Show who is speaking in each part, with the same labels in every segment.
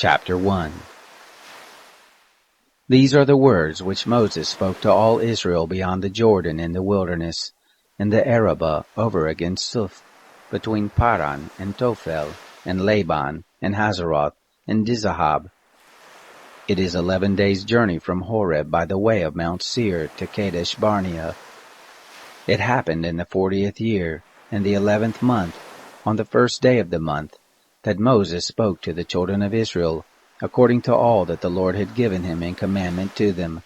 Speaker 1: Chapter 1. These are the words which Moses spoke to all Israel beyond the Jordan in the wilderness, in the Arabah over against Suf, between Paran and Tophel, and Laban, and Hazeroth, and Dizahab. It is 11 days' journey from Horeb by the way of Mount Seir to Kadesh Barnea. It happened in the 40th year, in the 11th month, on the first day of the month, that Moses spoke to the children of Israel, according to all that the Lord had given him in commandment to them,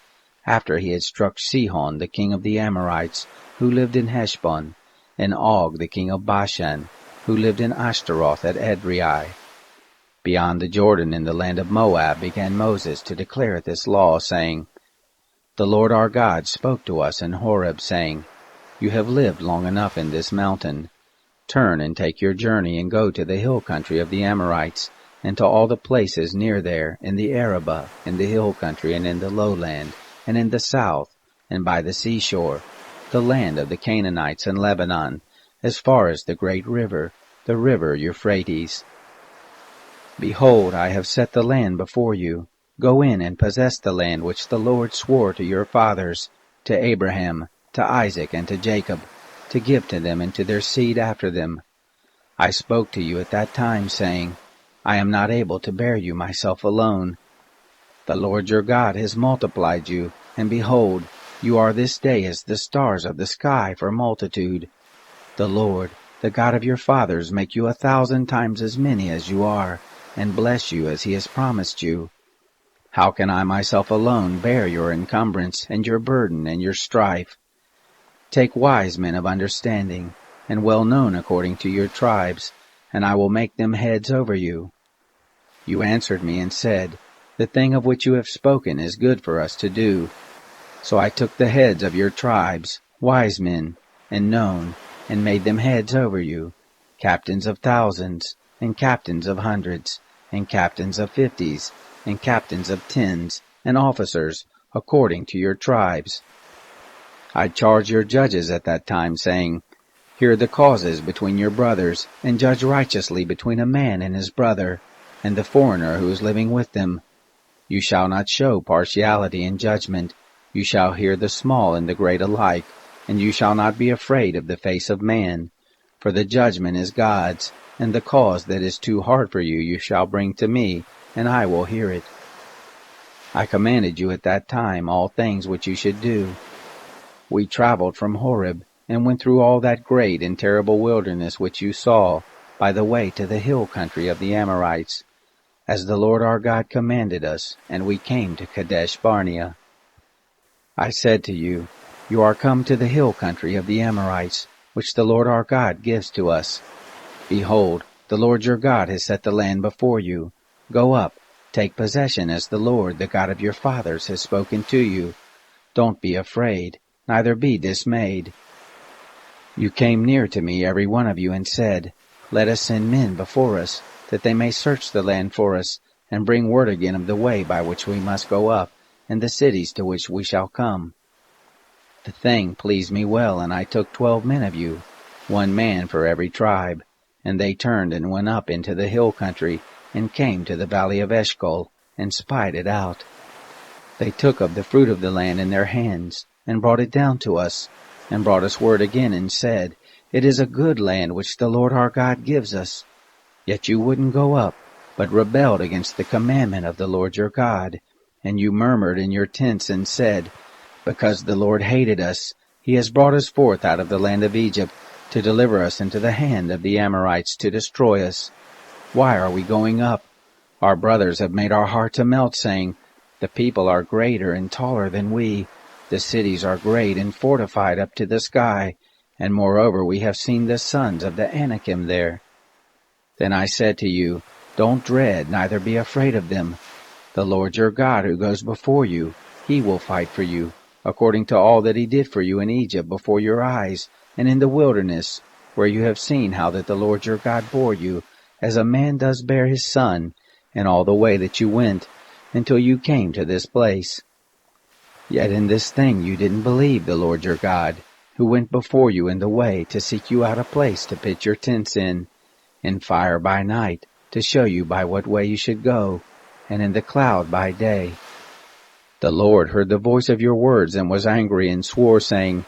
Speaker 1: after he had struck Sihon the king of the Amorites, who lived in Heshbon, and Og the king of Bashan, who lived in Ashtaroth at Edrei. Beyond the Jordan in the land of Moab began Moses to declare this law, saying, The Lord our God spoke to us in Horeb, saying, You have lived long enough in this mountain. Turn and take your journey and go to the hill country of the Amorites, and to all the places near there, in the Arabah, in the hill country, and in the lowland, and in the south, and by the seashore, the land of the Canaanites and Lebanon, as far as the great river, the river Euphrates. Behold, I have set the land before you. Go in and possess the land which the Lord swore to your fathers, to Abraham, to Isaac, and to Jacob, to give to them and to their seed after them. I spoke to you at that time, saying, I am not able to bear you myself alone. The Lord your God has multiplied you, and behold, you are this day as the stars of the sky for multitude. The Lord, the God of your fathers, make you 1,000 times as many as you are, and bless you as he has promised you. How can I myself alone bear your encumbrance, and your burden, and your strife? Take wise men of understanding, and well known according to your tribes, and I will make them heads over you. You answered me and said, The thing of which you have spoken is good for us to do. So I took the heads of your tribes, wise men, and known, and made them heads over you, captains of thousands, and captains of hundreds, and captains of 50s, and captains of 10s, and officers, according to your tribes. I charged your judges at that time, saying, Hear the causes between your brothers, and judge righteously between a man and his brother, and the foreigner who is living with them. You shall not show partiality in judgment. You shall hear the small and the great alike, and you shall not be afraid of the face of man. For the judgment is God's, and the cause that is too hard for you you shall bring to me, and I will hear it. I commanded you at that time all things which you should do. We traveled from Horeb, and went through all that great and terrible wilderness which you saw, by the way to the hill country of the Amorites, as the Lord our God commanded us, and we came to Kadesh Barnea. I said to you, You are come to the hill country of the Amorites, which the Lord our God gives to us. Behold, the Lord your God has set the land before you. Go up, take possession as the Lord, the God of your fathers, has spoken to you. Don't be afraid, neither be dismayed. You came near to me, every one of you, and said, Let us send men before us, that they may search the land for us, and bring word again of the way by which we must go up, and the cities to which we shall come. The thing pleased me well, and I took 12 men of you, 1 man for every tribe, and they turned and went up into the hill country, and came to the valley of Eshcol, and spied it out. They took of the fruit of the land in their hands, and brought it down to us, and brought us word again, and said, It is a good land which the Lord our God gives us. Yet you wouldn't go up, but rebelled against the commandment of the Lord your God. And you murmured in your tents, and said, Because the Lord hated us, he has brought us forth out of the land of Egypt, to deliver us into the hand of the Amorites, to destroy us. Why are we going up? Our brothers have made our heart to melt, saying, The people are greater and taller than we. The cities are great and fortified up to the sky, and moreover we have seen the sons of the Anakim there. Then I said to you, Don't dread, neither be afraid of them. The Lord your God who goes before you, he will fight for you, according to all that he did for you in Egypt before your eyes, and in the wilderness, where you have seen how that the Lord your God bore you, as a man does bear his son, in all the way that you went, until you came to this place. Yet in this thing you didn't believe the Lord your God, who went before you in the way to seek you out a place to pitch your tents in fire by night, to show you by what way you should go. and in the cloud by day. The Lord heard the voice of your words, and was angry, and swore, saying,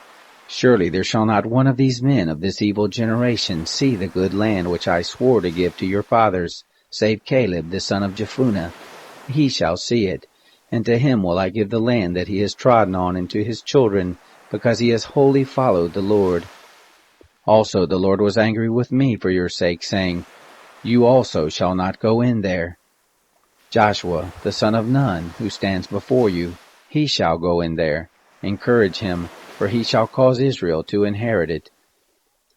Speaker 1: Surely there shall not one of these men of this evil generation see the good land which I swore to give to your fathers, save Caleb the son of Jephunneh. He shall see it, and to him will I give the land that he has trodden on, and to his children, because he has wholly followed the Lord. Also the Lord was angry with me for your sake, saying, You also shall not go in there. Joshua the son of Nun, who stands before you, he shall go in there. Encourage him, for he shall cause Israel to inherit it.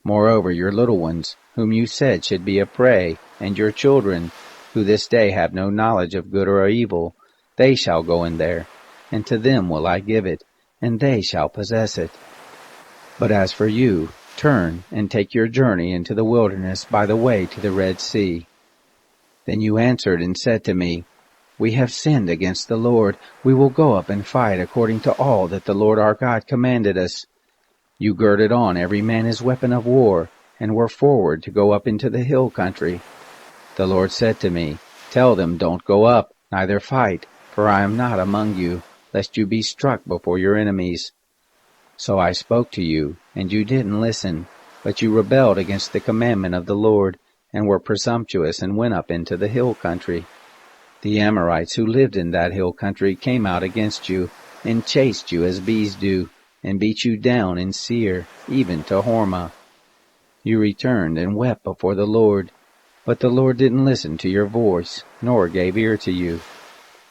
Speaker 1: Moreover, your little ones, whom you said should be a prey, and your children, who this day have no knowledge of good or evil, they shall go in there, and to them will I give it, and they shall possess it. But as for you, turn and take your journey into the wilderness by the way to the Red Sea. Then you answered and said to me, We have sinned against the Lord. We will go up and fight according to all that the Lord our God commanded us. You girded on every man his weapon of war, and were forward to go up into the hill country. The Lord said to me, Tell them, Don't go up, neither fight, for I am not among you, lest you be struck before your enemies. So I spoke to you, and you didn't listen, but you rebelled against the commandment of the Lord, and were presumptuous, and went up into the hill country. The Amorites who lived in that hill country came out against you, and chased you as bees do, and beat you down in Seir, even to Hormah. You returned and wept before the Lord, but the Lord didn't listen to your voice, nor gave ear to you.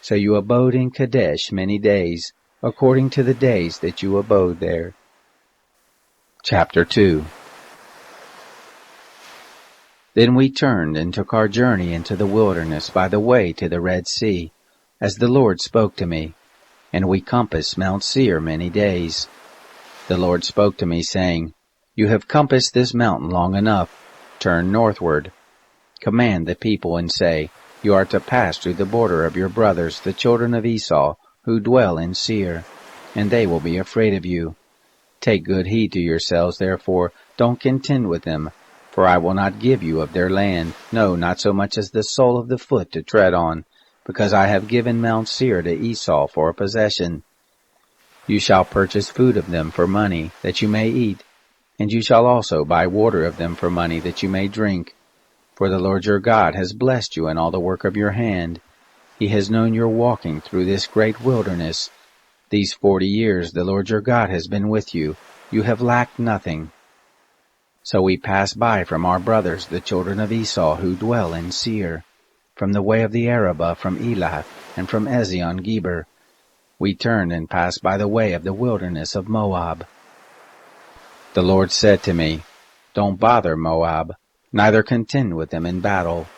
Speaker 1: So you abode in Kadesh many days, according to the days that you abode there. Chapter 2. Then we turned and took our journey into the wilderness by the way to the Red Sea, as the Lord spoke to me, and we compassed Mount Seir many days. The Lord spoke to me, saying, You have compassed this mountain long enough. Turn northward. Command the people and say, You are to pass through the border of your brothers, the children of Esau, who dwell in Seir, and they will be afraid of you. Take good heed to yourselves, therefore, don't contend with them, for I will not give you of their land, no, not so much as the sole of the foot to tread on, because I have given Mount Seir to Esau for a possession. You shall purchase food of them for money, that you may eat, and you shall also buy water of them for money, that you may drink. For the Lord your God has blessed you in all the work of your hand. He has known your walking through this great wilderness. These 40 years the Lord your God has been with you. You have lacked nothing. So we passed by from our brothers, the children of Esau, who dwell in Seir, from the way of the Arabah, from Elath, and from Ezion-Geber. We turned and passed by the way of the wilderness of Moab. The Lord said to me, Don't bother Moab, neither contend with them in battle,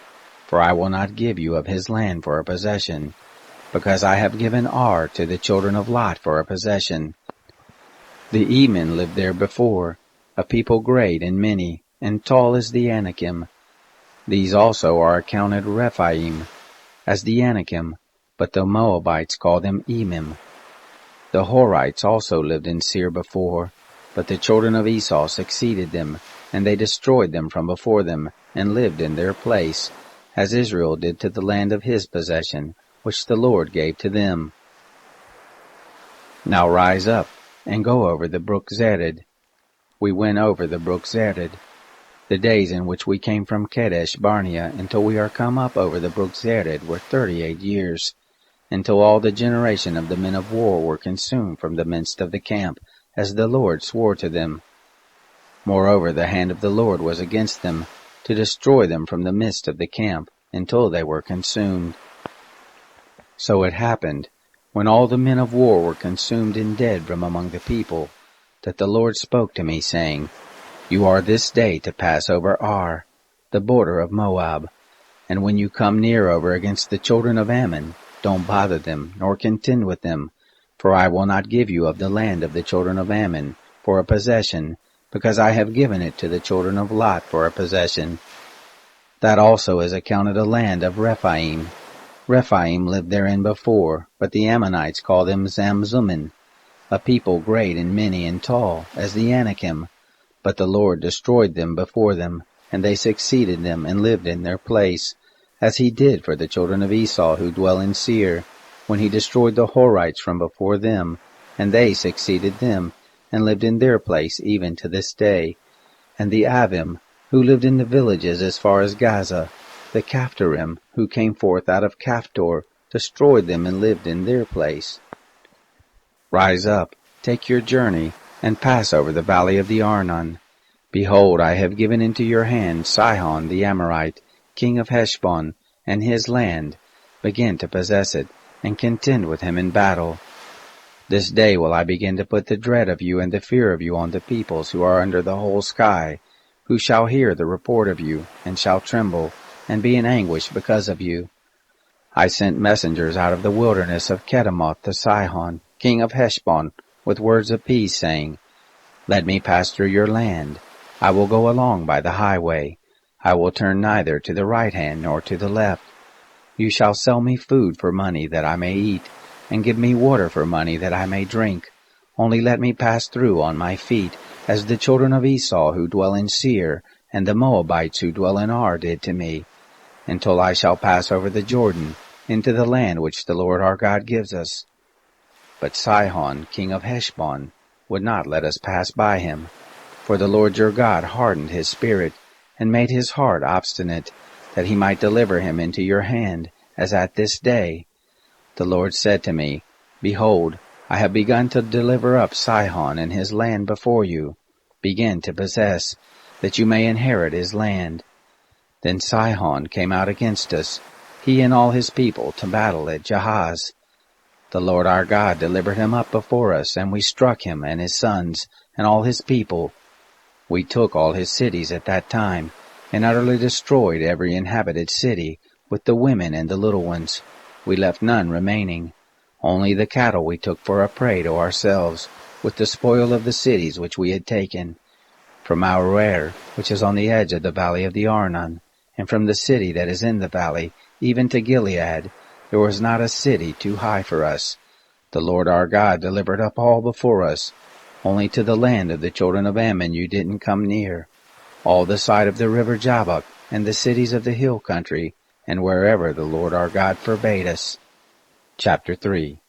Speaker 1: for I will not give you of his land for a possession, because I have given Ar to the children of Lot for a possession. The Emin lived there before, a people great and many, and tall as the Anakim. These also are accounted Rephaim, as the Anakim, but the Moabites call them Emim. The Horites also lived in Seir before, but the children of Esau succeeded them, and they destroyed them from before them, and lived in their place, as Israel did to the land of his possession, which the Lord gave to them. Now rise up, and go over the brook Zered. We went over the brook Zered, the days in which we came from Kadesh Barnea until we are come up over the brook Zered were 38 years, until all the generation of the men of war were consumed from the midst of the camp, as the Lord swore to them. Moreover, the hand of the Lord was against them, to destroy them from the midst of the camp, until they were consumed. So it happened, when all the men of war were consumed and dead from among the people, that the Lord spoke to me, saying, You are this day to pass over Ar, the border of Moab, and when you come near over against the children of Ammon, don't bother them, nor contend with them, for I will not give you of the land of the children of Ammon for a possession, because I have given it to the children of Lot for a possession. That also is accounted a land of Rephaim. Rephaim lived therein before, but the Ammonites call them Zamzummim, a people great and many and tall, as the Anakim. But the Lord destroyed them before them, and they succeeded them and lived in their place. as he did for the children of Esau who dwell in Seir, when he destroyed the Horites from before them, and they succeeded them, and lived in their place even to this day, and the Avim, who lived in the villages as far as Gaza, the Caphtorim, who came forth out of Caphtor, destroyed them and lived in their place. Rise up, take your journey, and pass over the valley of the Arnon. Behold, I have given into your hand Sihon the Amorite, king of Heshbon, and his land. Begin to possess it, and contend with him in battle. This day will I begin to put the dread of you and the fear of you on the peoples who are under the whole sky, who shall hear the report of you, and shall tremble, and be in anguish because of you. I sent messengers out of the wilderness of Kedemoth to Sihon, king of Heshbon, with words of peace, saying, Let me pass through your land. I will go along by the highway. I will turn neither to the right hand nor to the left. You shall sell me food for money that I may eat, and give me water for money that I may drink. Only let me pass through on my feet, as the children of Esau who dwell in Seir, and the Moabites who dwell in Ar did to me, until I shall pass over the Jordan, into the land which the Lord our God gives us. But Sihon, king of Heshbon, would not let us pass by him. For the Lord your God hardened his spirit, and made his heart obstinate, that he might deliver him into your hand, as at this day. The Lord said to me, Behold, I have begun to deliver up Sihon and his land before you. Begin to possess, that you may inherit his land. Then Sihon came out against us, he and all his people, to battle at Jahaz. The Lord our God delivered him up before us, and we struck him and his sons and all his people. We took all his cities at that time, and utterly destroyed every inhabited city, with the women and the little ones. We left none remaining. Only the cattle we took for a prey to ourselves, with the spoil of the cities which we had taken. From Aroer, which is on the edge of the valley of the Arnon, and from the city that is in the valley, even to Gilead, there was not a city too high for us. The Lord our God delivered up all before us. Only to the land of the children of Ammon you didn't come near. All the side of the river Jabbok, and the cities of the hill country, and wherever the Lord our God forbade us. Chapter 3.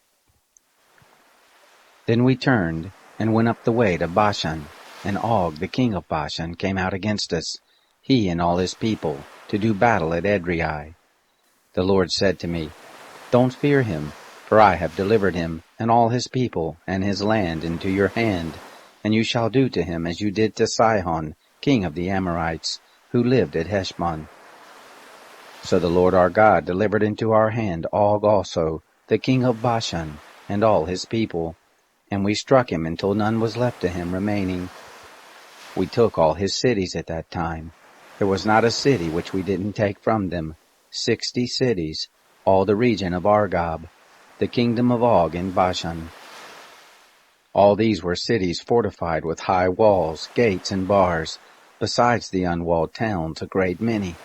Speaker 1: Then we turned, and went up the way to Bashan, and Og the king of Bashan came out against us, he and all his people, to do battle at Edrei. The Lord said to me, Don't fear him, for I have delivered him, and all his people, and his land into your hand, and you shall do to him as you did to Sihon, king of the Amorites, who lived at Heshbon. So the Lord our God delivered into our hand Og also, the king of Bashan, and all his people, and we struck him until none was left to him remaining. We took all his cities at that time. There was not a city which we didn't take from them, 60 cities, all the region of Argob, the kingdom of Og in Bashan. All these were cities fortified with high walls, gates, and bars, besides the unwalled towns, a great many.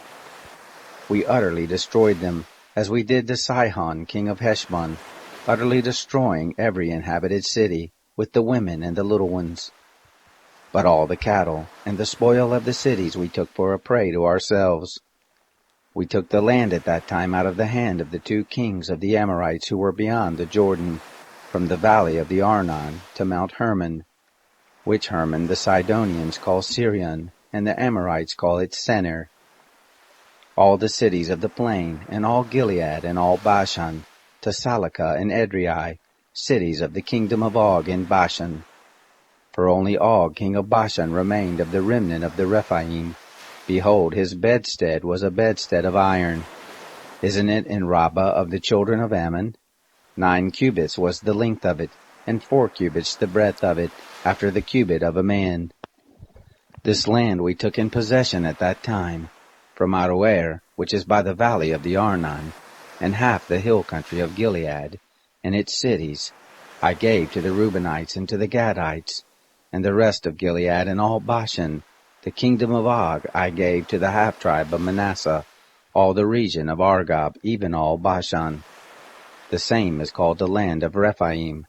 Speaker 1: We utterly destroyed them, as we did to Sihon, king of Heshbon, utterly destroying every inhabited city, with the women and the little ones. But all the cattle and the spoil of the cities we took for a prey to ourselves. We took the land at that time out of the hand of the 2 kings of the Amorites who were beyond the Jordan, from the valley of the Arnon to Mount Hermon, which Hermon the Sidonians call Sirion, and the Amorites call it Senir. All the cities of the plain, and all Gilead, and all Bashan, to Salakah and Edrei, cities of the kingdom of Og in Bashan. For only Og king of Bashan remained of the remnant of the Rephaim. Behold, his bedstead was a bedstead of iron. Isn't it in Rabbah of the children of Ammon? 9 cubits was the length of it, and 4 cubits the breadth of it, after the cubit of a man. This land we took in possession at that time, from Aroer, which is by the valley of the Arnon, and half the hill country of Gilead, and its cities, I gave to the Reubenites and to the Gadites, and the rest of Gilead and all Bashan. The kingdom of Og I gave to the half-tribe of Manasseh, all the region of Argob, even all Bashan. The same is called the land of Rephaim.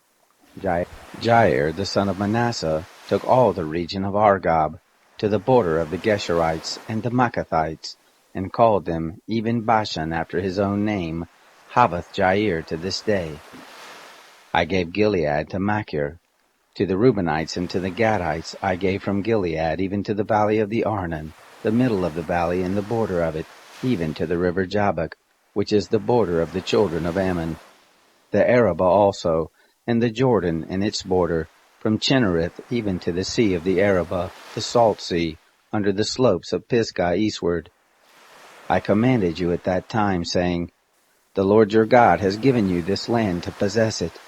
Speaker 1: Jair, the son of Manasseh, took all the region of Argob, to the border of the Geshurites and the Maacathites, and called them, even Bashan after his own name, Havoth-Jair to this day. I gave Gilead to Machir. To the Reubenites and to the Gadites I gave from Gilead even to the valley of the Arnon, the middle of the valley and the border of it, even to the river Jabbok, which is the border of the children of Ammon. The Arabah also, and the Jordan and its border, from Chinnereth even to the sea of the Arabah, the salt sea, under the slopes of Pisgah eastward. I commanded you at that time, saying, The Lord your God has given you this land to possess it.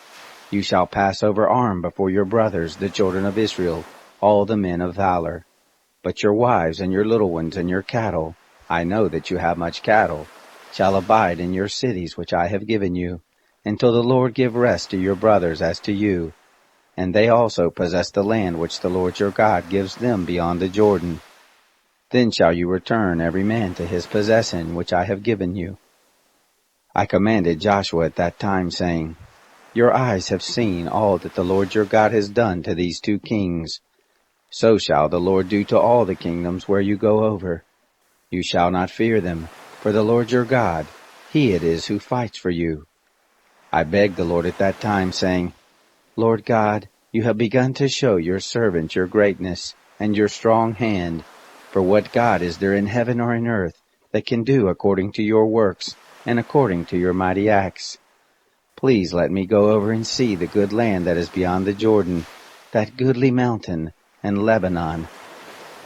Speaker 1: You shall pass over armed before your brothers, the children of Israel, all the men of valor. But your wives and your little ones and your cattle, I know that you have much cattle, shall abide in your cities which I have given you, until the Lord give rest to your brothers as to you. And they also possess the land which the Lord your God gives them beyond the Jordan. Then shall you return every man to his possession which I have given you. I commanded Joshua at that time, saying, Your eyes have seen all that the Lord your God has done to these two kings. So shall the Lord do to all the kingdoms where you go over. You shall not fear them, for the Lord your God, he it is who fights for you. I begged the Lord at that time, saying, Lord God, you have begun to show your servant your greatness and your strong hand. For what God is there in heaven or in earth that can do according to your works and according to your mighty acts? Please let me go over and see the good land that is beyond the Jordan, that goodly mountain, and Lebanon.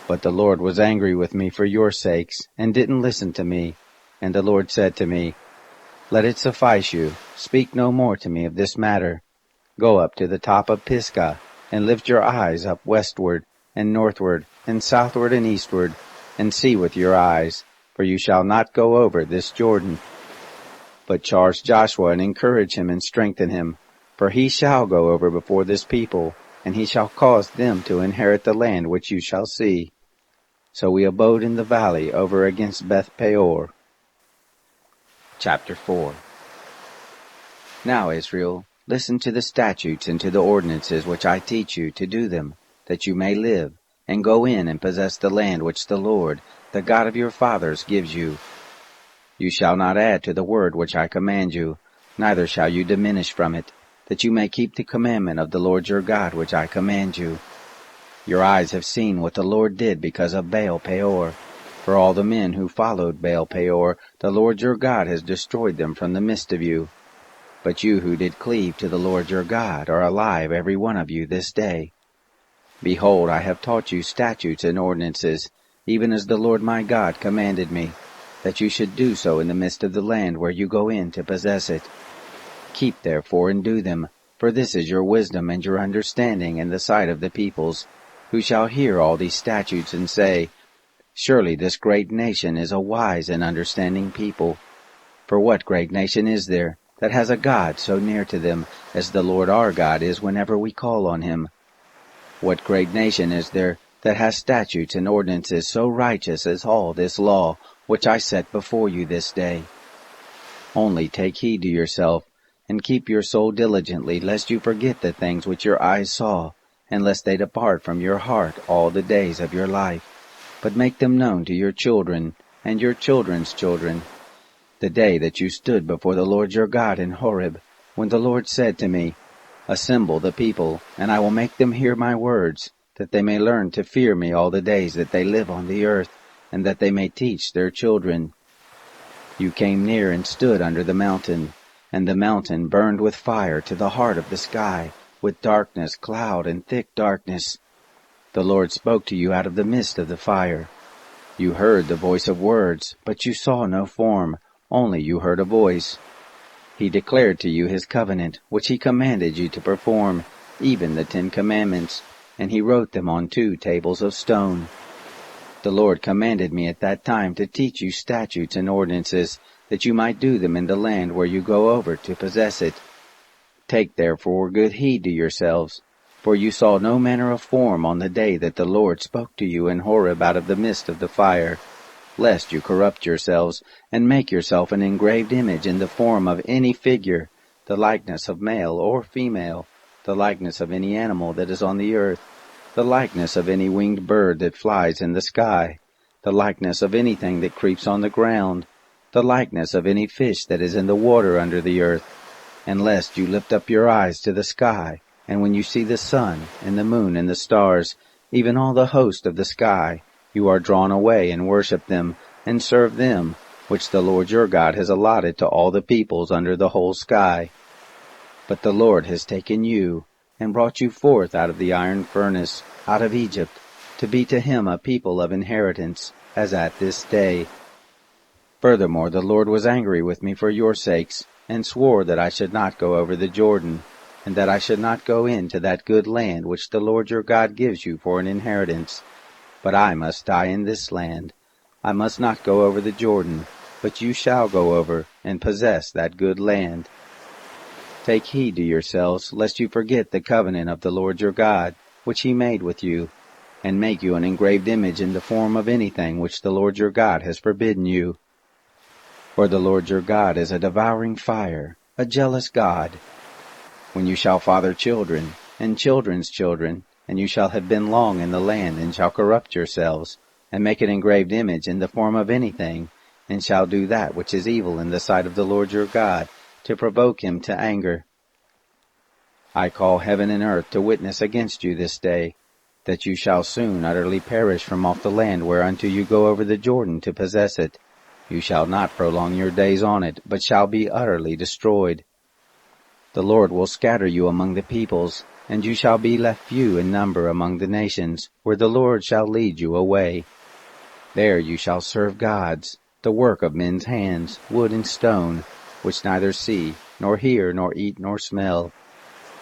Speaker 1: But the Lord was angry with me for your sakes, and didn't listen to me. And the Lord said to me, Let it suffice you. Speak no more to me of this matter. Go up to the top of Pisgah, and lift your eyes up westward, and northward, and southward, and eastward, and see with your eyes, for you shall not go over this Jordan. But charge Joshua and encourage him and strengthen him, for he shall go over before this people, and he shall cause them to inherit the land which you shall see. So we abode in the valley over against Beth Peor. Chapter 4. Now, Israel, listen to the statutes and to the ordinances which I teach you to do them, that you may live, and go in and possess the land which the Lord, the God of your fathers, gives you. You shall not add to the word which I command you, neither shall you diminish from it, that you may keep the commandment of the Lord your God which I command you. Your eyes have seen what the Lord did because of Baal Peor. For all the men who followed Baal Peor, the Lord your God has destroyed them from the midst of you. But you who did cleave to the Lord your God are alive, every one of you, this day. Behold, I have taught you statutes and ordinances, even as the Lord my God commanded me, that you should do so in the midst of the land where you go in to possess it. Keep therefore and do them, for this is your wisdom and your understanding in the sight of the peoples, who shall hear all these statutes and say, Surely this great nation is a wise and understanding people. For what great nation is there that has a God so near to them as the Lord our God is whenever we call on him? What great nation is there that has statutes and ordinances so righteous as all this law, which I set before you this day? Only take heed to yourself, and keep your soul diligently, lest you forget the things which your eyes saw, and lest they depart from your heart all the days of your life. But make them known to your children, and your children's children, the day that you stood before the Lord your God in Horeb, when the Lord said to me, Assemble the people, and I will make them hear my words, that they may learn to fear me all the days that they live on the earth, and that they may teach their children. You came near and stood under the mountain, and the mountain burned with fire to the heart of the sky, with darkness, cloud, and thick darkness. The Lord spoke to you out of the midst of the fire. You heard the voice of words, but you saw no form, only you heard a voice. He declared to you his covenant, which he commanded you to perform, even the 10 Commandments, and he wrote them on 2 tables of stone. The Lord commanded me at that time to teach you statutes and ordinances, that you might do them in the land where you go over to possess it. Take therefore good heed to yourselves, for you saw no manner of form on the day that the Lord spoke to you in Horeb out of the midst of the fire, lest you corrupt yourselves, and make yourself an engraved image in the form of any figure, the likeness of male or female, the likeness of any animal that is on the earth, the likeness of any winged bird that flies in the sky, the likeness of anything that creeps on the ground, the likeness of any fish that is in the water under the earth, and lest you lift up your eyes to the sky, and when you see the sun, and the moon, and the stars, even all the host of the sky, you are drawn away and worship them, and serve them, which the Lord your God has allotted to all the peoples under the whole sky. But the Lord has taken you, and brought you forth out of the iron furnace, out of Egypt, to be to him a people of inheritance, as at this day. Furthermore, the Lord was angry with me for your sakes, and swore that I should not go over the Jordan, and that I should not go into that good land which the Lord your God gives you for an inheritance. But I must die in this land. I must not go over the Jordan, but you shall go over, and possess that good land. Take heed to yourselves, lest you forget the covenant of the Lord your God, which he made with you, and make you an engraved image in the form of anything which the Lord your God has forbidden you. For the Lord your God is a devouring fire, a jealous God. When you shall father children, and children's children, and you shall have been long in the land, and shall corrupt yourselves, and make an engraved image in the form of anything, and shall do that which is evil in the sight of the Lord your God, to provoke him to anger. I call heaven and earth to witness against you this day, that you shall soon utterly perish from off the land whereunto you go over the Jordan to possess it. You shall not prolong your days on it, but shall be utterly destroyed. The Lord will scatter you among the peoples, and you shall be left few in number among the nations, where the Lord shall lead you away. There you shall serve gods, the work of men's hands, wood and stone, which neither see, nor hear, nor eat, nor smell.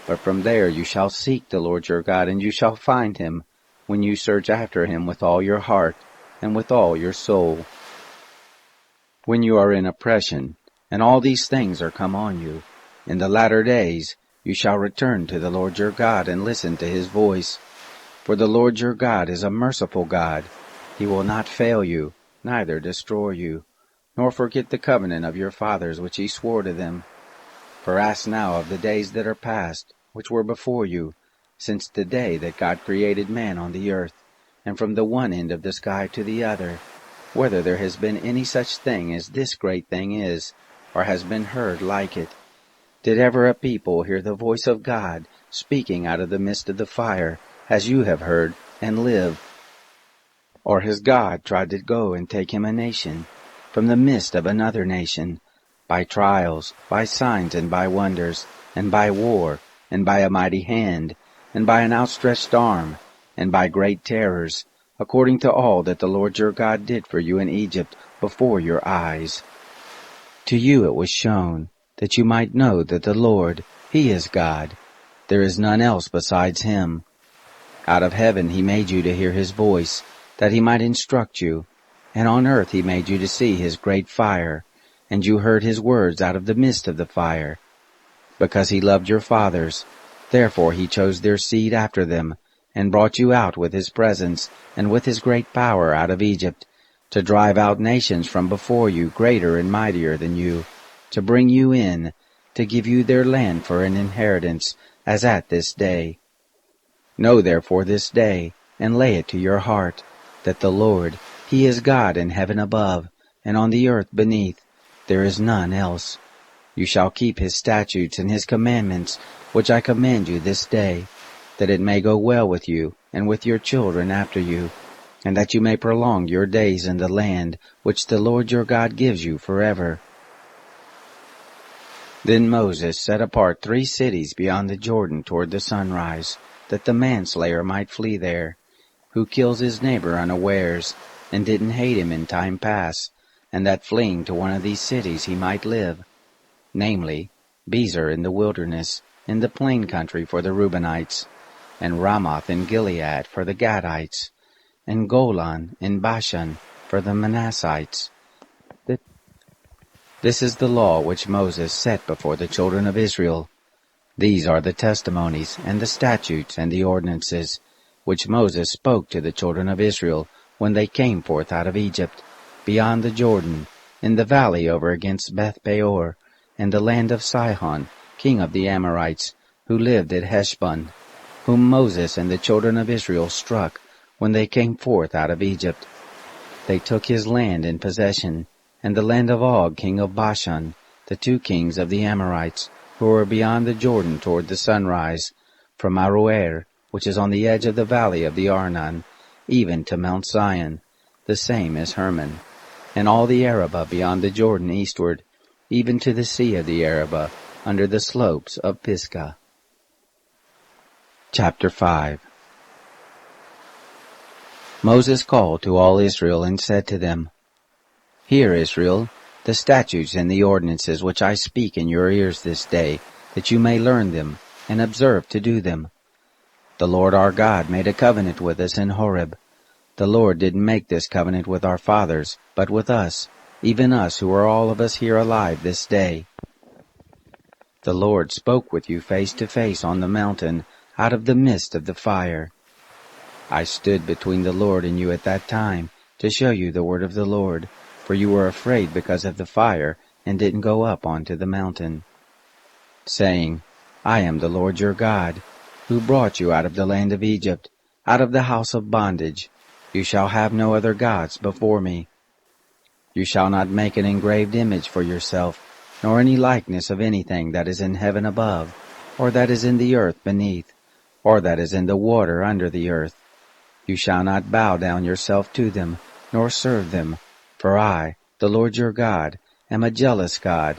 Speaker 1: But from there you shall seek the Lord your God, and you shall find him, when you search after him with all your heart, and with all your soul. When you are in oppression, and all these things are come on you, in the latter days you shall return to the Lord your God, and listen to his voice. For the Lord your God is a merciful God. He will not fail you, neither destroy you, nor forget the covenant of your fathers which he swore to them. For ask now of the days that are past, which were before you, since the day that God created man on the earth, and from the one end of the sky to the other, whether there has been any such thing as this great thing is, or has been heard like it. Did ever a people hear the voice of God speaking out of the midst of the fire, as you have heard, and live? Or has God tried to go and take him a nation from the midst of another nation, by trials, by signs, and by wonders, and by war, and by a mighty hand, and by an outstretched arm, and by great terrors, according to all that the Lord your God did for you in Egypt before your eyes? To you it was shown, that you might know that the Lord, he is God. There is none else besides him. Out of heaven he made you to hear his voice, that he might instruct you. And on earth he made you to see his great fire, and you heard his words out of the midst of the fire. Because he loved your fathers, therefore he chose their seed after them, and brought you out with his presence, and with his great power out of Egypt, to drive out nations from before you greater and mightier than you, to bring you in, to give you their land for an inheritance, as at this day. Know therefore this day, and lay it to your heart, that the Lord, he is God in heaven above, and on the earth beneath. There is none else. You shall keep his statutes and his commandments, which I command you this day, that it may go well with you, and with your children after you, and that you may prolong your days in the land which the Lord your God gives you forever. Then Moses set apart 3 cities beyond the Jordan toward the sunrise, that the manslayer might flee there, who kills his neighbor unawares, and didn't hate him in time past, and that fleeing to one of these cities he might live, namely, Bezer in the wilderness, in the plain country for the Reubenites, and Ramoth in Gilead for the Gadites, and Golan in Bashan for the Manassites. This is the law which Moses set before the children of Israel. These are the testimonies, and the statutes, and the ordinances, which Moses spoke to the children of Israel when they came forth out of Egypt, beyond the Jordan, in the valley over against Beth-peor, and the land of Sihon, king of the Amorites, who lived at Heshbon, whom Moses and the children of Israel struck when they came forth out of Egypt. They took his land in possession, and the land of Og king of Bashan, the 2 kings of the Amorites, who were beyond the Jordan toward the sunrise, from Aroer, which is on the edge of the valley of the Arnon, even to Mount Zion, the same as Hermon, and all the Arabah beyond the Jordan eastward, even to the sea of the Arabah, under the slopes of Pisgah. Chapter 5. Moses called to all Israel and said to them, Hear, Israel, the statutes and the ordinances which I speak in your ears this day, that you may learn them, and observe to do them. The Lord our God made a covenant with us in Horeb. The Lord didn't make this covenant with our fathers, but with us, even us who are all of us here alive this day. The Lord spoke with you face to face on the mountain, out of the midst of the fire. I stood between the Lord and you at that time, to show you the word of the Lord, for you were afraid because of the fire, and didn't go up onto the mountain, saying, I am the Lord your God, who brought you out of the land of Egypt, out of the house of bondage. You shall have no other gods before me. You shall not make an engraved image for yourself, nor any likeness of anything that is in heaven above, or that is in the earth beneath, or that is in the water under the earth. You shall not bow down yourself to them, nor serve them, for I, the Lord your God, am a jealous God,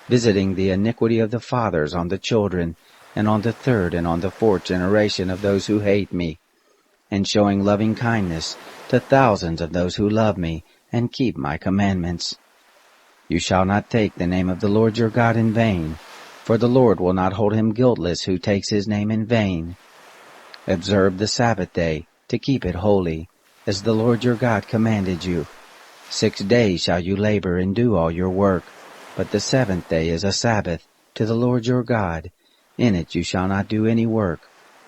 Speaker 1: visiting the iniquity of the fathers on the children, and on the 3rd and on the 4th generation of those who hate me, and showing loving kindness to thousands of those who love me and keep my commandments. You shall not take the name of the Lord your God in vain, for the Lord will not hold him guiltless who takes his name in vain. Observe the Sabbath day, to keep it holy, as the Lord your God commanded you. 6 days shall you labor and do all your work, but the 7th day is a Sabbath to the Lord your God. In it you shall not do any work,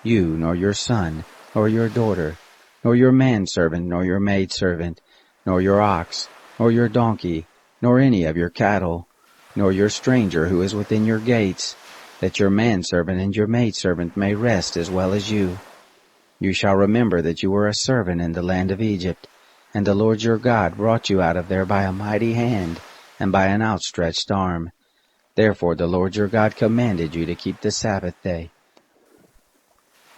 Speaker 1: you nor your son, nor your daughter, nor your manservant, nor your maidservant, nor your ox, nor your donkey, nor any of your cattle, nor your stranger who is within your gates, that your manservant and your maidservant may rest as well as you. You shall remember that you were a servant in the land of Egypt, and the Lord your God brought you out of there by a mighty hand, and by an outstretched arm. Therefore the Lord your God commanded you to keep the Sabbath day.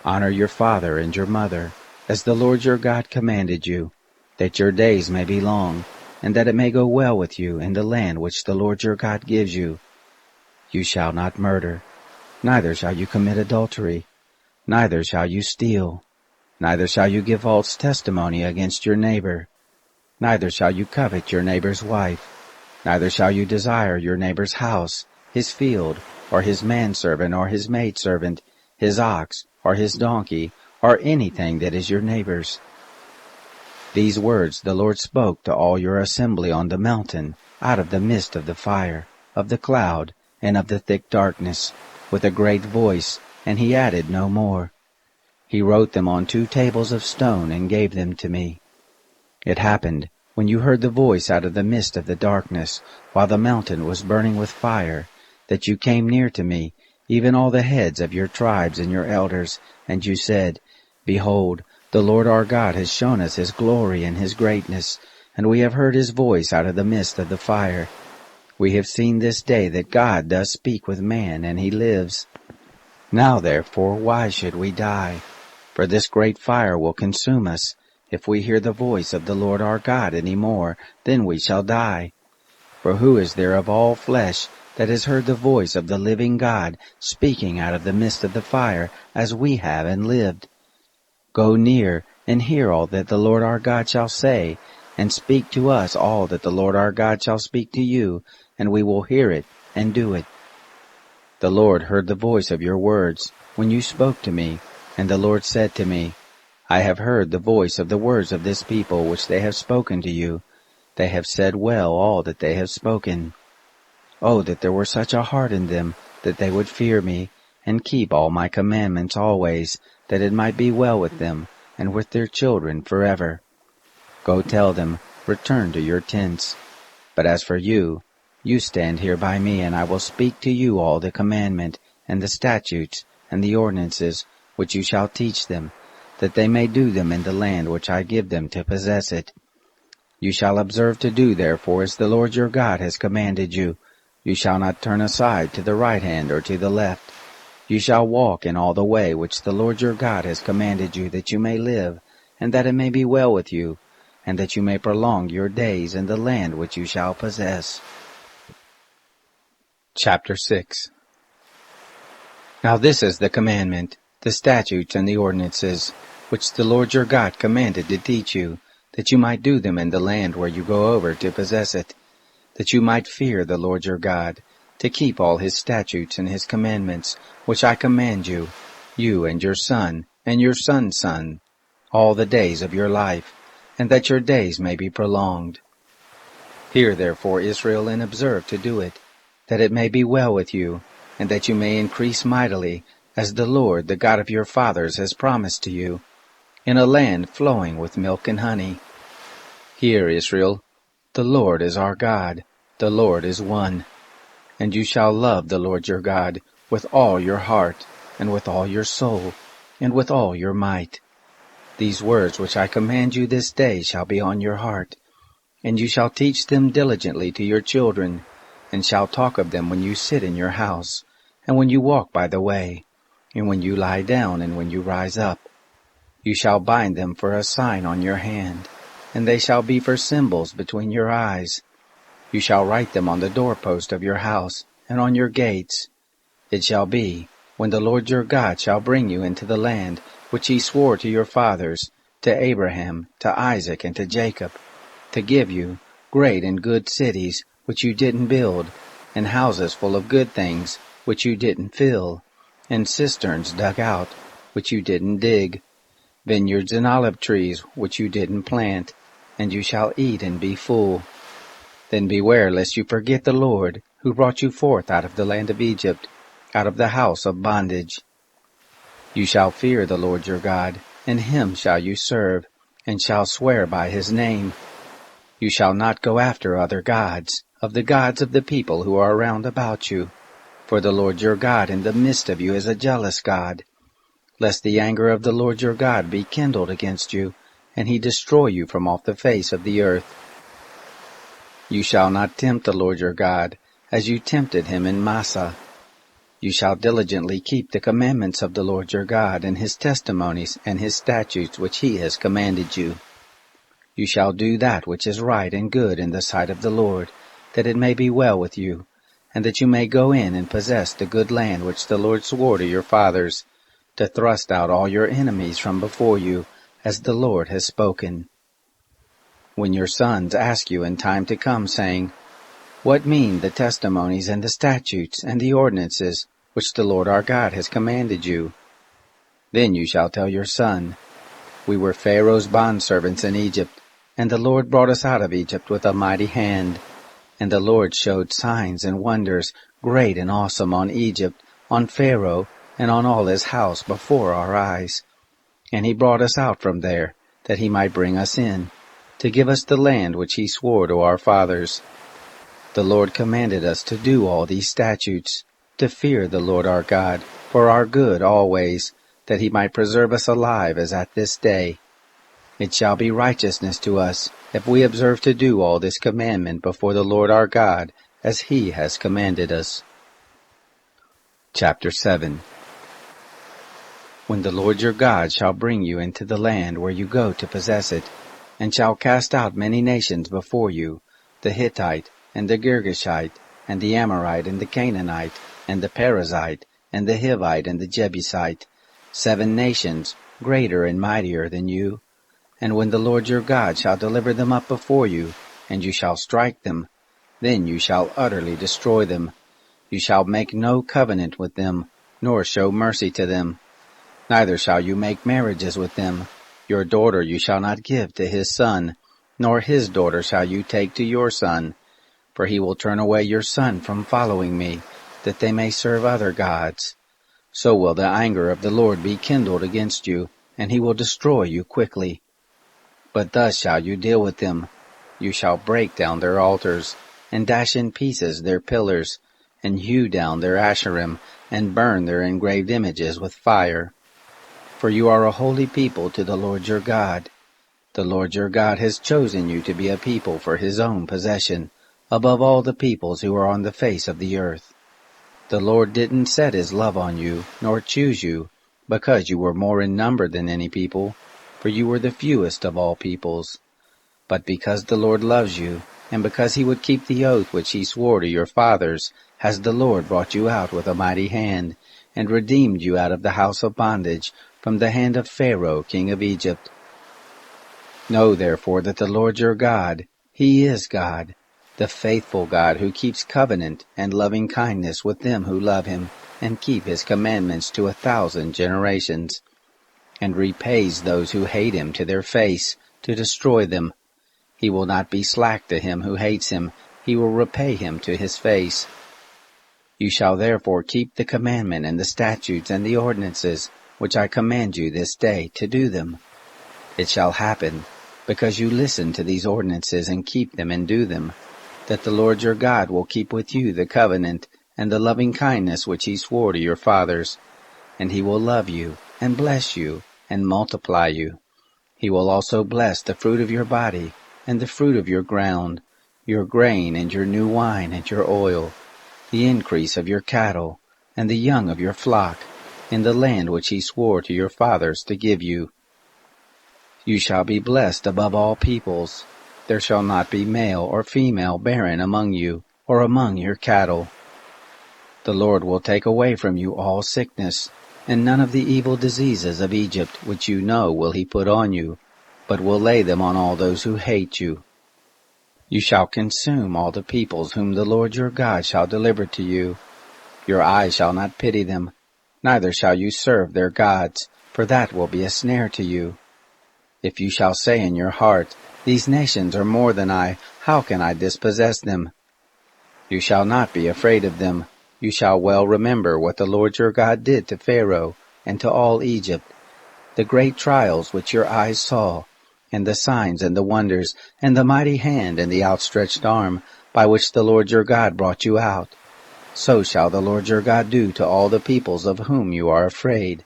Speaker 1: Honor your father and your mother, as the Lord your God commanded you, that your days may be long, and that it may go well with you in the land which the Lord your God gives you. You shall not murder, neither shall you commit adultery, neither shall you steal, neither shall you give false testimony against your neighbor, neither shall you covet your neighbor's wife, neither shall you desire your neighbor's house, his field, or his manservant, or his maidservant, his ox, or his donkey, or anything that is your neighbor's. These words the Lord spoke to all your assembly on the mountain, out of the midst of the fire, of the cloud, and of the thick darkness, with a great voice, and he added no more. He wrote them on 2 tables of stone and gave them to me. It happened, when you heard the voice out of the midst of the darkness, while the mountain was burning with fire, that you came near to me, even all the heads of your tribes and your elders, and you said, Behold, the Lord our God has shown us his glory and his greatness, and we have heard his voice out of the midst of the fire. We have seen this day that God does speak with man, and he lives. Now therefore, why should we die? For this great fire will consume us. If we hear the voice of the Lord our God any more, then we shall die. For who is there of all flesh that has heard the voice of the living God speaking out of the midst of the fire, as we have and lived? Go near and hear all that the Lord our God shall say, and speak to us all that the Lord our God shall speak to you, and we will hear it and do it. The Lord heard the voice of your words when you spoke to me, and the Lord said to me, I have heard the voice of the words of this people which they have spoken to you. They have said well all that they have spoken. Oh, that there were such a heart in them, that they would fear me, and keep all my commandments always, that it might be well with them, and with their children forever. Go tell them, return to your tents. But as for you, you stand here by me, and I will speak to you all the commandment, and the statutes, and the ordinances, which you shall teach them, that they may do them in the land which I give them to possess it. You shall observe to do therefore as the Lord your God has commanded you. You shall not turn aside to the right hand or to the left. You shall walk in all the way which the Lord your God has commanded you, that you may live, and that it may be well with you, and that you may prolong your days in the land which you shall possess. Chapter 6. Now this is the commandment, the statutes and the ordinances, which the Lord your God commanded to teach you, that you might do them in the land where you go over to possess it, that you might fear the Lord your God, to keep all his statutes and his commandments, which I command you, you and your son, and your son's son, all the days of your life, and that your days may be prolonged. Hear therefore, Israel, and observe to do it, that it may be well with you, and that you may increase mightily, as the Lord, the God of your fathers, has promised to you, in a land flowing with milk and honey. Hear, Israel, the Lord is our God, the Lord is one. And you shall love the Lord your God with all your heart, and with all your soul, and with all your might. These words which I command you this day shall be on your heart, and you shall teach them diligently to your children, and shall talk of them when you sit in your house, and when you walk by the way, and when you lie down, and when you rise up. You shall bind them for a sign on your hand, and they shall be for symbols between your eyes. You shall write them on the doorpost of your house, and on your gates. It shall be, when the Lord your God shall bring you into the land which he swore to your fathers, to Abraham, to Isaac, and to Jacob, to give you great and good cities which you didn't build, and houses full of good things which you didn't fill, and cisterns dug out which you didn't dig, vineyards and olive trees which you didn't plant, and you shall eat and be full. Then beware lest you forget the Lord, who brought you forth out of the land of Egypt, out of the house of bondage. You shall fear the Lord your God, and him shall you serve, and shall swear by his name. You shall not go after other gods, of the gods of the people who are round about you, for the Lord your God in the midst of you is a jealous God, lest the anger of the Lord your God be kindled against you, and he destroy you from off the face of the earth. You shall not tempt the Lord your God, as you tempted him in Massah. You shall diligently keep the commandments of the Lord your God, and his testimonies, and his statutes which he has commanded you. You shall do that which is right and good in the sight of the Lord, that it may be well with you, and that you may go in and possess the good land which the Lord swore to your fathers, to thrust out all your enemies from before you, as the Lord has spoken. When your sons ask you in time to come, saying, What mean the testimonies and the statutes and the ordinances which the Lord our God has commanded you? Then you shall tell your son, We were Pharaoh's bondservants in Egypt, and the Lord brought us out of Egypt with a mighty hand. And the Lord showed signs and wonders, great and awesome, on Egypt, on Pharaoh, and on all his house before our eyes. And he brought us out from there, that he might bring us in, to give us the land which he swore to our fathers. The Lord commanded us to do all these statutes, to fear the Lord our God, for our good always, that he might preserve us alive as at this day. It shall be righteousness to us, if we observe to do all this commandment before the Lord our God, as he has commanded us. Chapter 7. When the Lord your God shall bring you into the land where you go to possess it, and shall cast out many nations before you, the Hittite, and the Girgashite, and the Amorite, and the Canaanite, and the Perizzite, and the Hivite, and the Jebusite, 7 nations, greater and mightier than you. And when the Lord your God shall deliver them up before you, and you shall strike them, then you shall utterly destroy them. You shall make no covenant with them, nor show mercy to them. Neither shall you make marriages with them. Your daughter you shall not give to his son, nor his daughter shall you take to your son. For he will turn away your son from following me, that they may serve other gods. So will the anger of the Lord be kindled against you, and he will destroy you quickly. But thus shall you deal with them. You shall break down their altars, and dash in pieces their pillars, and hew down their Asherim, and burn their engraved images with fire. For you are a holy people to the Lord your God. The Lord your God has chosen you to be a people for his own possession, above all the peoples who are on the face of the earth. The Lord didn't set his love on you, nor choose you, because you were more in number than any people, for you were the fewest of all peoples. But because the Lord loves you, and because he would keep the oath which he swore to your fathers, has the Lord brought you out with a mighty hand, and redeemed you out of the house of bondage, from the hand of Pharaoh king of Egypt. Know therefore that the Lord your God, he is God, the faithful God who keeps covenant and loving kindness with them who love him, and keep his commandments to 1,000 generations, and repays those who hate him to their face, to destroy them. He will not be slack to him who hates him, he will repay him to his face. You shall therefore keep the commandment and the statutes and the ordinances, which I command you this day, to do them. It shall happen, because you listen to these ordinances and keep them and do them, that the Lord your God will keep with you the covenant and the loving kindness which he swore to your fathers, and he will love you and bless you and multiply you. He will also bless the fruit of your body and the fruit of your ground, your grain and your new wine and your oil, the increase of your cattle and the young of your flock, in the land which he swore to your fathers to give you. You shall be blessed above all peoples. There shall not be male or female barren among you, or among your cattle. The Lord will take away from you all sickness, and none of the evil diseases of Egypt which you know will he put on you, but will lay them on all those who hate you. You shall consume all the peoples whom the Lord your God shall deliver to you. Your eye shall not pity them, neither shall you serve their gods, for that will be a snare to you. If you shall say in your heart, these nations are more than I, how can I dispossess them? You shall not be afraid of them. You shall well remember what the Lord your God did to Pharaoh and to all Egypt, the great trials which your eyes saw, and the signs and the wonders, and the mighty hand and the outstretched arm, by which the Lord your God brought you out. So shall the Lord your God do to all the peoples of whom you are afraid.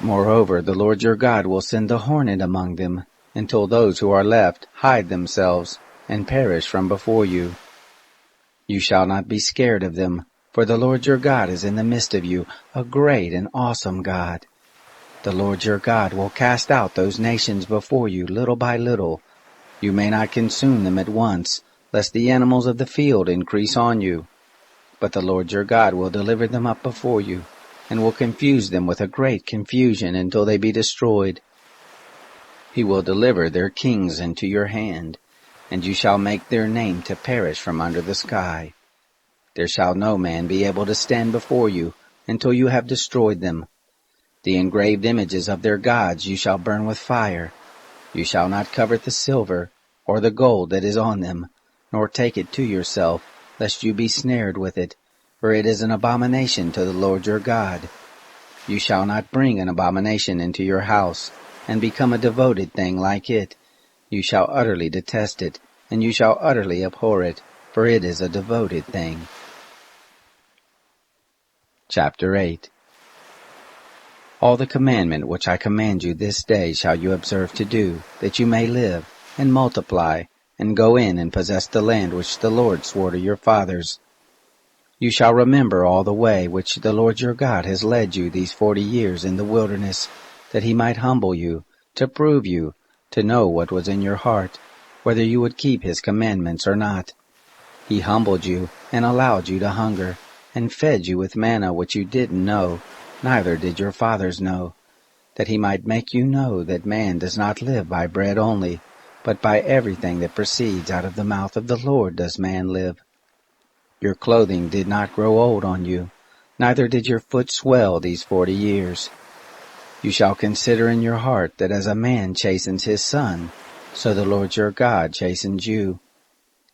Speaker 1: Moreover, the Lord your God will send the hornet among them, until those who are left hide themselves, and perish from before you. You shall not be scared of them, for the Lord your God is in the midst of you, a great and awesome God. The Lord your God will cast out those nations before you little by little. You may not consume them at once, lest the animals of the field increase on you. But the Lord your God will deliver them up before you, and will confuse them with a great confusion until they be destroyed. He will deliver their kings into your hand, and you shall make their name to perish from under the sky. There shall no man be able to stand before you until you have destroyed them. The engraved images of their gods you shall burn with fire. You shall not covet the silver or the gold that is on them, nor take it to yourself, lest you be snared with it, for it is an abomination to the Lord your God. You shall not bring an abomination into your house, and become a devoted thing like it. You shall utterly detest it, and you shall utterly abhor it, for it is a devoted thing. Chapter 8. All the commandment which I command you this day shall you observe to do, that you may live, and multiply, and go in and possess the land which the Lord swore to your fathers. You shall remember all the way which the Lord your God has led you these 40 years in the wilderness, that he might humble you, to prove you, to know what was in your heart, whether you would keep his commandments or not. He humbled you, and allowed you to hunger, and fed you with manna which you didn't know, neither did your fathers know, that he might make you know that man does not live by bread only, but by everything that proceeds out of the mouth of the Lord does man live. Your clothing did not grow old on you, neither did your foot swell these 40 years. You shall consider in your heart that as a man chastens his son, so the Lord your God chastens you.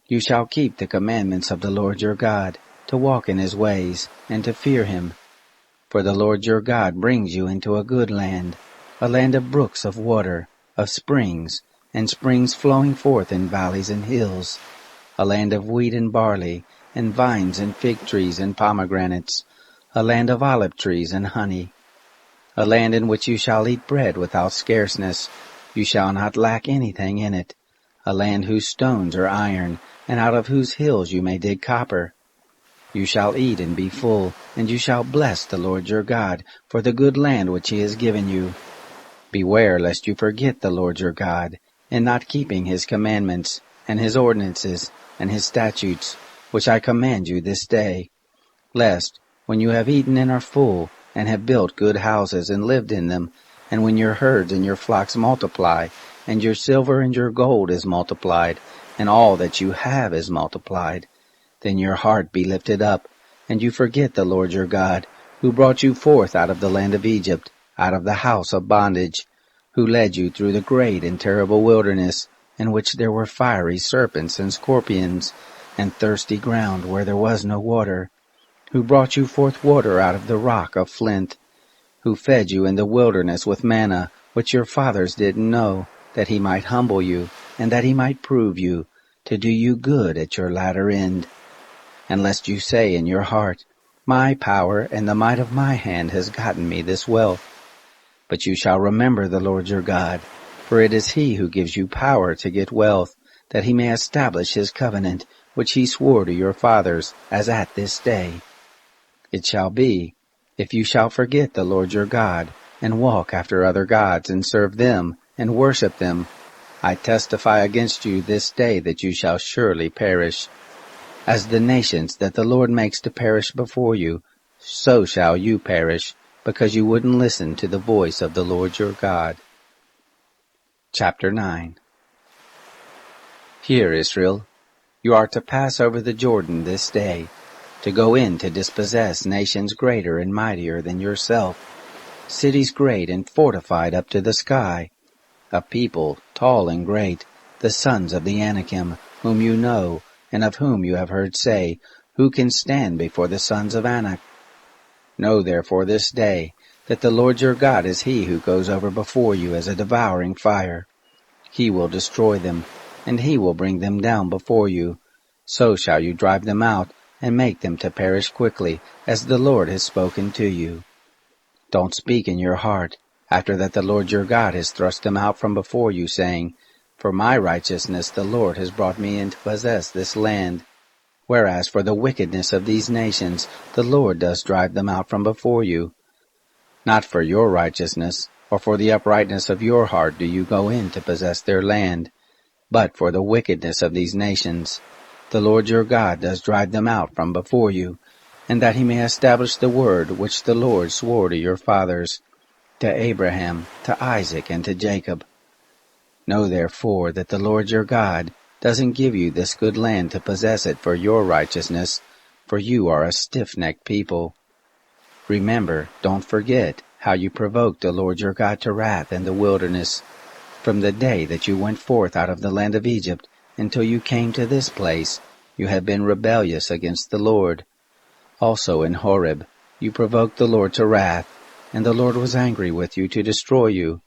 Speaker 1: You shall keep the commandments of the Lord your God, to walk in his ways, and to fear him. For the Lord your God brings you into a good land, a land of brooks of water, of springs, and springs flowing forth in valleys and hills, a land of wheat and barley, and vines and fig trees and pomegranates, a land of olive trees and honey, a land in which you shall eat bread without scarceness, You shall not lack anything in it, a land whose stones are iron, and out of whose hills you may dig copper. You shall eat and be full, and you shall bless the Lord your God for the good land which he has given you. Beware lest you forget the Lord your God, in not keeping his commandments, and his ordinances, and his statutes, which I command you this day, lest, when you have eaten and are full, and have built good houses and lived in them, and when your herds and your flocks multiply, and your silver and your gold is multiplied, and all that you have is multiplied, then your heart be lifted up, and you forget the Lord your God, who brought you forth out of the land of Egypt, out of the house of bondage, who led you through the great and terrible wilderness, in which there were fiery serpents and scorpions, and thirsty ground where there was no water, who brought you forth water out of the rock of flint, who fed you in the wilderness with manna, which your fathers didn't know, that he might humble you, and that he might prove you, to do you good at your latter end. And lest you say in your heart, My power and the might of my hand has gotten me this wealth. But you shall remember the Lord your God, for it is he who gives you power to get wealth, that he may establish his covenant, which he swore to your fathers, as at this day. It shall be, if you shall forget the Lord your God, and walk after other gods, and serve them, and worship them, I testify against you this day that you shall surely perish. As the nations that the Lord makes to perish before you, so shall you perish, because you wouldn't listen to the voice of the Lord your God. Chapter 9. Hear, Israel, you are to pass over the Jordan this day, to go in to dispossess nations greater and mightier than yourself, cities great and fortified up to the sky, a people tall and great, the sons of the Anakim, whom you know, and of whom you have heard say, Who can stand before the sons of Anak? Know therefore this day, that the Lord your God is he who goes over before you as a devouring fire. He will destroy them, and he will bring them down before you. So shall you drive them out, and make them to perish quickly, as the Lord has spoken to you. Don't speak in your heart, after that the Lord your God has thrust them out from before you, saying, For my righteousness the Lord has brought me in to possess this land. Whereas for the wickedness of these nations the Lord does drive them out from before you. Not for your righteousness, or for the uprightness of your heart do you go in to possess their land, but for the wickedness of these nations. The Lord your God does drive them out from before you, and that he may establish the word which the Lord swore to your fathers, to Abraham, to Isaac, and to Jacob. Know therefore that the Lord your God doesn't give you this good land to possess it for your righteousness, for you are a stiff-necked people. Remember, don't forget, how you provoked the Lord your God to wrath in the wilderness, from the day that you went forth out of the land of Egypt until you came to this place. You have been rebellious against the Lord. Also in Horeb you provoked the Lord to wrath, and the Lord was angry with you to destroy you.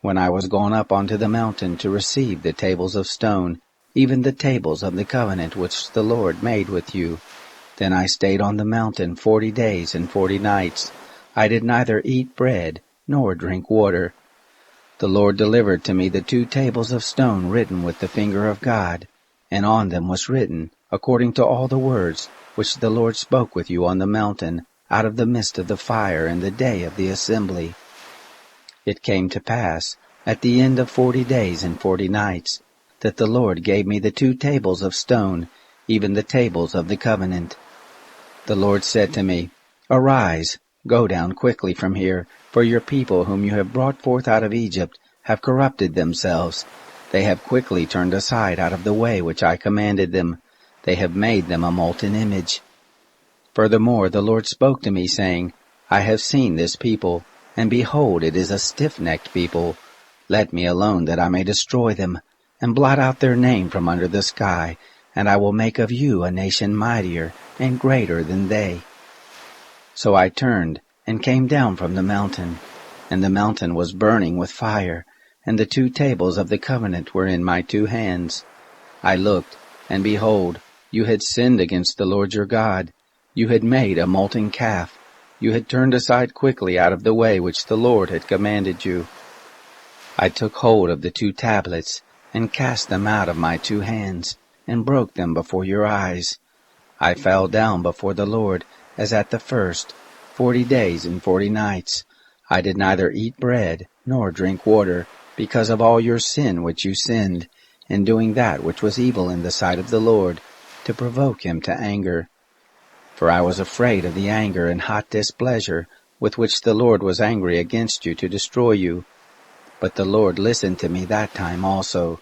Speaker 1: When I was gone up onto the mountain to receive the tables of stone, even the tables of the covenant which the Lord made with you, then I stayed on the mountain 40 days and 40 nights. I did neither eat bread nor drink water. The Lord delivered to me the 2 tables of stone written with the finger of God, and on them was written, according to all the words which the Lord spoke with you on the mountain, out of the midst of the fire in the day of the assembly. It came to pass, at the end of 40 days and 40 nights, that the Lord gave me the 2 tables of stone, even the tables of the covenant. The Lord said to me, Arise, go down quickly from here, for your people whom you have brought forth out of Egypt have corrupted themselves. They have quickly turned aside out of the way which I commanded them. They have made them a molten image. Furthermore the Lord spoke to me, saying, I have seen this people, and behold, it is a stiff-necked people. Let me alone that I may destroy them, and blot out their name from under the sky, and I will make of you a nation mightier and greater than they. So I turned and came down from the mountain, and the mountain was burning with fire, and the 2 tables of the covenant were in my 2 hands. I looked, and behold, you had sinned against the Lord your God. You had made a molten calf. You had turned aside quickly out of the way which the Lord had commanded you. I took hold of the 2 tablets, and cast them out of my 2 hands, and broke them before your eyes. I fell down before the Lord, as at the first, 40 days and 40 nights. I did neither eat bread, nor drink water, because of all your sin which you sinned, in doing that which was evil in the sight of the Lord, to provoke him to anger. For I was afraid of the anger and hot displeasure with which the Lord was angry against you to destroy you. But the Lord listened to me that time also.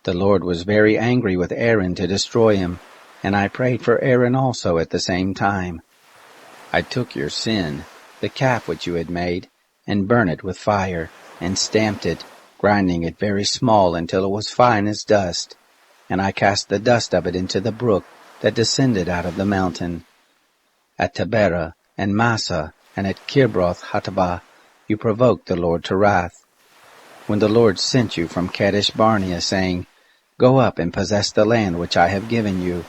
Speaker 1: The Lord was very angry with Aaron to destroy him, and I prayed for Aaron also at the same time. I took your sin, the calf which you had made, and burnt it with fire, and stamped it, grinding it very small until it was fine as dust. And I cast the dust of it into the brook that descended out of the mountain. At Taberah and Massah and at Kibroth Hattaavah you provoked the Lord to wrath. When the Lord sent you from Kadesh Barnea, saying, Go up and possess the land which I have given you,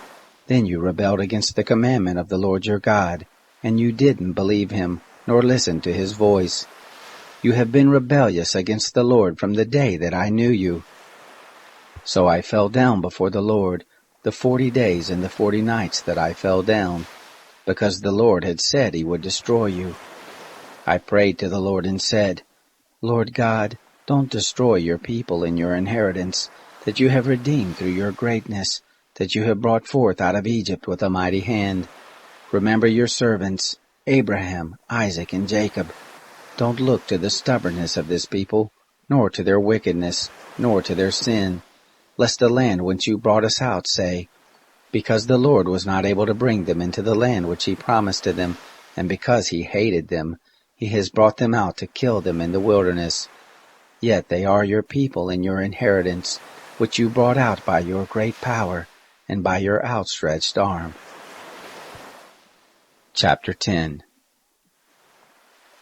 Speaker 1: then you rebelled against the commandment of the Lord your God, and you didn't believe him, nor listen to his voice. You have been rebellious against the Lord from the day that I knew you. So I fell down before the Lord, the 40 days and the 40 nights that I fell down, because the Lord had said he would destroy you. I prayed to the Lord and said, Lord God, don't destroy your people and your inheritance, that you have redeemed through your greatness, that you have brought forth out of Egypt with a mighty hand. Remember your servants, Abraham, Isaac, and Jacob. Don't look to the stubbornness of this people, nor to their wickedness, nor to their sin, lest the land whence you brought us out say, Because the Lord was not able to bring them into the land which he promised to them, and because he hated them, he has brought them out to kill them in the wilderness. Yet they are your people and your inheritance, which you brought out by your great power, and by your outstretched arm. Chapter 10.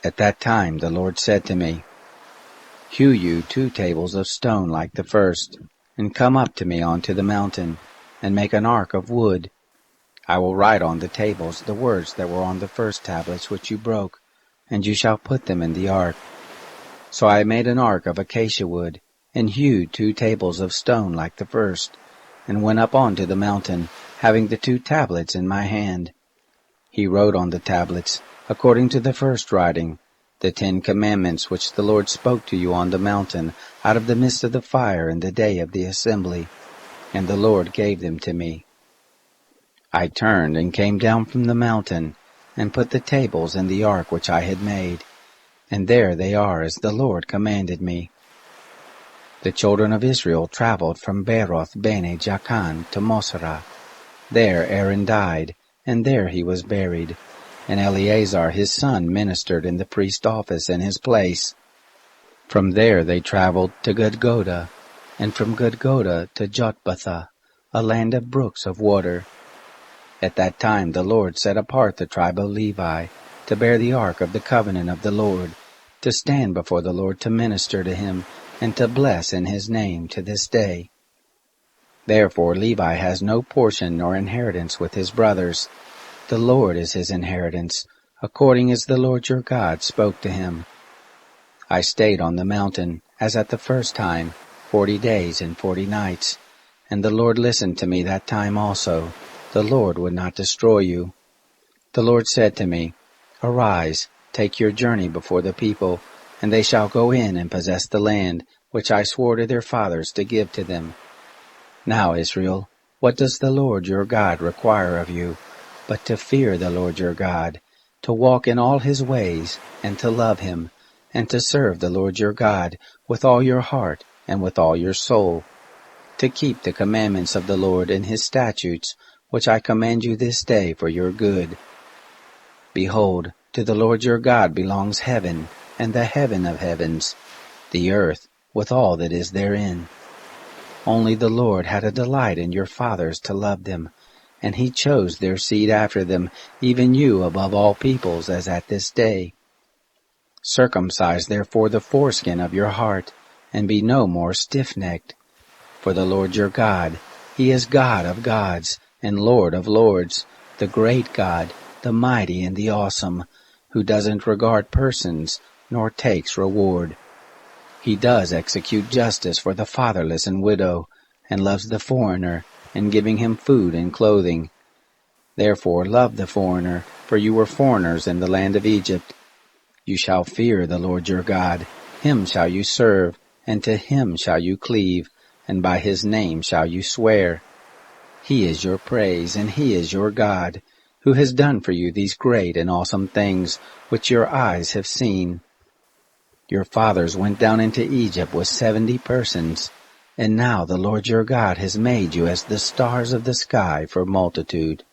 Speaker 1: At that time the Lord said to me, Hew you 2 tables of stone like the first, and come up to me onto the mountain, and make an ark of wood. I will write on the tables the words that were on the first tablets which you broke, and you shall put them in the ark. So I made an ark of acacia wood, and hewed 2 tables of stone like the first, and went up onto the mountain, having the 2 tablets in my hand. He wrote on the tablets, according to the first writing, the 10 commandments which the Lord spoke to you on the mountain out of the midst of the fire in the day of the assembly, and the Lord gave them to me. I turned and came down from the mountain, and put the tables in the ark which I had made, and there they are as the Lord commanded me. The children of Israel traveled from Beroth Bene Jaakan to Mosera. There Aaron died, and there he was buried, and Eleazar his son ministered in the priest office in his place. From there they traveled to Gudgoda, and from Gudgoda to Jotbatha, a land of brooks of water. At that time the Lord set apart the tribe of Levi, to bear the ark of the covenant of the Lord, to stand before the Lord to minister to him, and to bless in his name to this day. Therefore Levi has no portion nor inheritance with his brothers. The Lord is his inheritance, according as the Lord your God spoke to him. I stayed on the mountain, as at the first time, 40 days and 40 nights, and the Lord listened to me that time also. The Lord would not destroy you. The Lord said to me, Arise, take your journey before the people, and they shall go in and possess the land, which I swore to their fathers to give to them. Now, Israel, what does the Lord your God require of you, but to fear the Lord your God, to walk in all his ways, and to love him, and to serve the Lord your God with all your heart and with all your soul, to keep the commandments of the Lord and his statutes, which I command you this day for your good. Behold, to the Lord your God belongs heaven, and the heaven of heavens, the earth, with all that is therein. Only the Lord had a delight in your fathers to love them, and he chose their seed after them, even you above all peoples, as at this day. Circumcise therefore the foreskin of your heart, and be no more stiff-necked. For the Lord your God, he is God of gods, and Lord of lords, the great God, the mighty and the awesome, who doesn't regard persons, nor takes reward. He does execute justice for the fatherless and widow, and loves the foreigner, in giving him food and clothing. Therefore love the foreigner, for you were foreigners in the land of Egypt. You shall fear the Lord your God. Him shall you serve, and to him shall you cleave, and by his name shall you swear. He is your praise, and he is your God, who has done for you these great and awesome things, which your eyes have seen. Your fathers went down into Egypt with 70 persons, and now the Lord your God has made you as the stars of the sky for multitude.